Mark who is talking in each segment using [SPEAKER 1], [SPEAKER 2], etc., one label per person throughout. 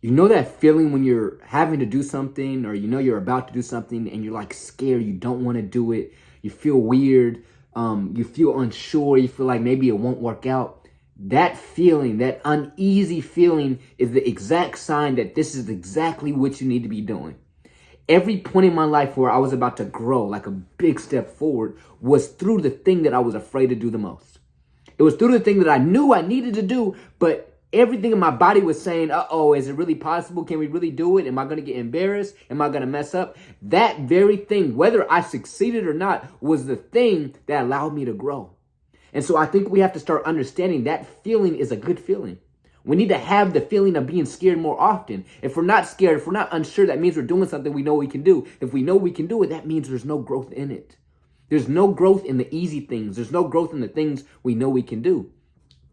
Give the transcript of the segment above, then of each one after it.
[SPEAKER 1] You know that feeling when you're having to do something, or you know you're about to do something and you're like scared, you don't want to do it, you feel weird, you feel unsure, you feel like maybe it won't work out. That feeling, that uneasy feeling, is the exact sign that this is exactly what you need to be doing. Every point in my life where I was about to grow, like a big step forward, was through the thing that I was afraid to do the most. It was through the thing that I knew I needed to do, but everything in my body was saying, uh-oh, is it really possible? Can we really do it? Am I going to get embarrassed? Am I going to mess up? That very thing, whether I succeeded or not, was the thing that allowed me to grow. And so I think we have to start understanding that feeling is a good feeling. We need to have the feeling of being scared more often. If we're not scared, if we're not unsure, that means we're doing something we know we can do. If we know we can do it, that means there's no growth in it. There's no growth in the easy things. There's no growth in the things we know we can do.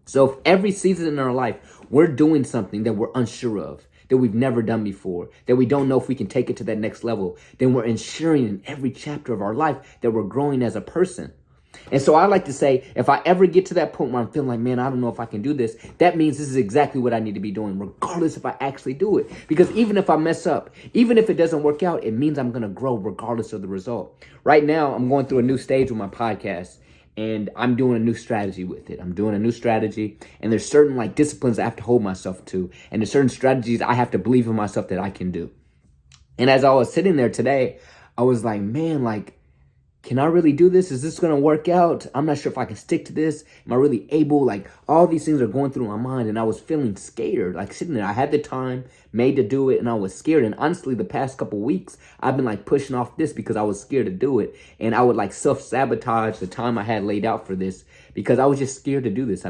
[SPEAKER 1] So if every season in our life, we're doing something that we're unsure of, that we've never done before, that we don't know if we can take it to that next level, then we're ensuring in every chapter of our life that we're growing as a person. And so I like to say, if I ever get to that point where I'm feeling like, man, I don't know if I can do this, that means this is exactly what I need to be doing, regardless if I actually do it. Because even if I mess up, even if it doesn't work out, it means I'm going to grow regardless of the result. Right now, I'm going through a new stage with my podcast, and I'm doing a new strategy with it. I'm doing a new strategy, and there's certain like disciplines I have to hold myself to, and there's certain strategies I have to believe in myself that I can do. And as I was sitting there today, I was like, man, like, can I really do this? Is this going to work out? I'm not sure if I can stick to this. Am I really able? Like, all these things are going through my mind, and I was feeling scared, like sitting there. I had the time made to do it, and I was scared. And honestly, the past couple weeks, I've been like pushing off this because I was scared to do it. And I would like self-sabotage the time I had laid out for this because I was just scared to do this.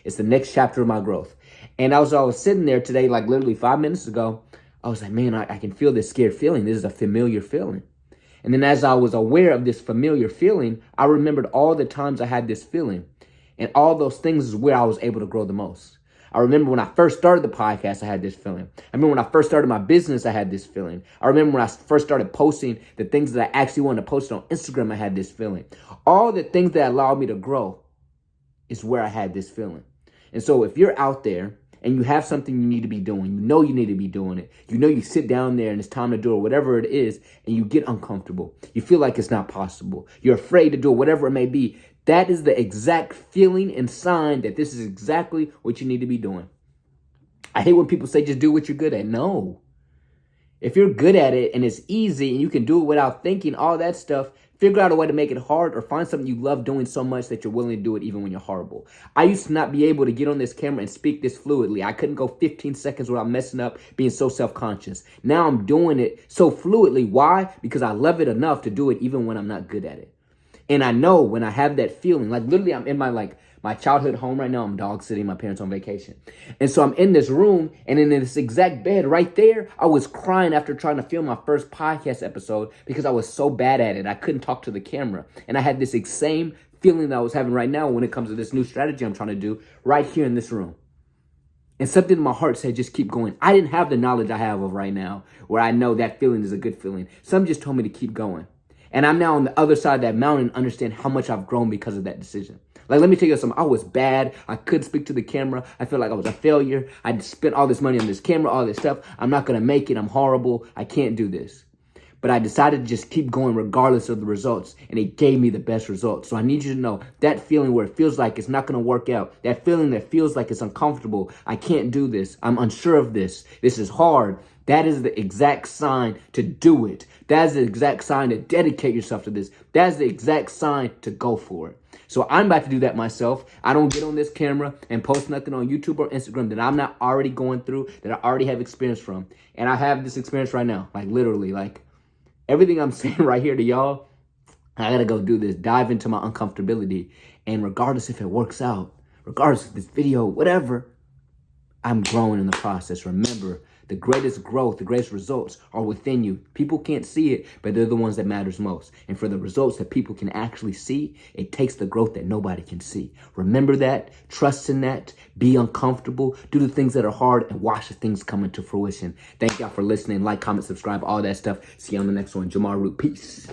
[SPEAKER 1] It's the next chapter of my growth. And I was sitting there today, like literally 5 minutes ago, I was like, man, I can feel this scared feeling. This is a familiar feeling. And then as I was aware of this familiar feeling, I remembered all the times I had this feeling. And all those things is where I was able to grow the most. I remember when I first started the podcast, I had this feeling. I remember when I first started my business, I had this feeling. I remember when I first started posting the things that I actually wanted to post on Instagram, I had this feeling. All the things that allowed me to grow is where I had this feeling. And so if you're out there and you have something you need to be doing, you know you need to be doing it, you know you sit down there and it's time to do it, whatever it is, and you get uncomfortable, you feel like it's not possible, you're afraid to do it, whatever it may be, that is the exact feeling and sign that this is exactly what you need to be doing. I hate when people say just do what you're good at. No. If you're good at it and it's easy and you can do it without thinking, all that stuff, figure out a way to make it hard, or find something you love doing so much that you're willing to do it even when you're horrible. I used to not be able to get on this camera and speak this fluidly. I couldn't go 15 seconds without messing up, being so self-conscious. Now I'm doing it so fluidly. Why? Because I love it enough to do it even when I'm not good at it. And I know when I have that feeling, like literally I'm in my childhood home right now. I'm dog sitting, my parents on vacation. And so I'm in this room, and in this exact bed right there, I was crying after trying to film my first podcast episode because I was so bad at it. I couldn't talk to the camera. And I had this same feeling that I was having right now when it comes to this new strategy I'm trying to do right here in this room. And something in my heart said, just keep going. I didn't have the knowledge I have of right now where I know that feeling is a good feeling. Some just told me to keep going. And I'm now on the other side of that mountain, understand how much I've grown because of that decision. Like, let me tell you something. I was bad. I couldn't speak to the camera. I felt like I was a failure. I spent all this money on this camera, all this stuff. I'm not going to make it. I'm horrible. I can't do this. But I decided to just keep going regardless of the results. And it gave me the best results. So I need you to know that feeling where it feels like it's not going to work out. That feeling that feels like it's uncomfortable. I can't do this. I'm unsure of this. This is hard. That is the exact sign to do it. That is the exact sign to dedicate yourself to this. That is the exact sign to go for it. So I'm about to do that myself. I don't get on this camera and post nothing on YouTube or Instagram that I'm not already going through, that I already have experience from. And I have this experience right now, like literally, like everything I'm saying right here to y'all, I gotta go do this, dive into my uncomfortability. And regardless if it works out, regardless of this video, whatever, I'm growing in the process. Remember, the greatest growth, the greatest results are within you. People can't see it, but they're the ones that matters most. And for the results that people can actually see, it takes the growth that nobody can see. Remember that, trust in that, be uncomfortable, do the things that are hard, and watch the things come into fruition. Thank y'all for listening. Like, comment, subscribe, all that stuff. See you on the next one. Jamar Root, peace.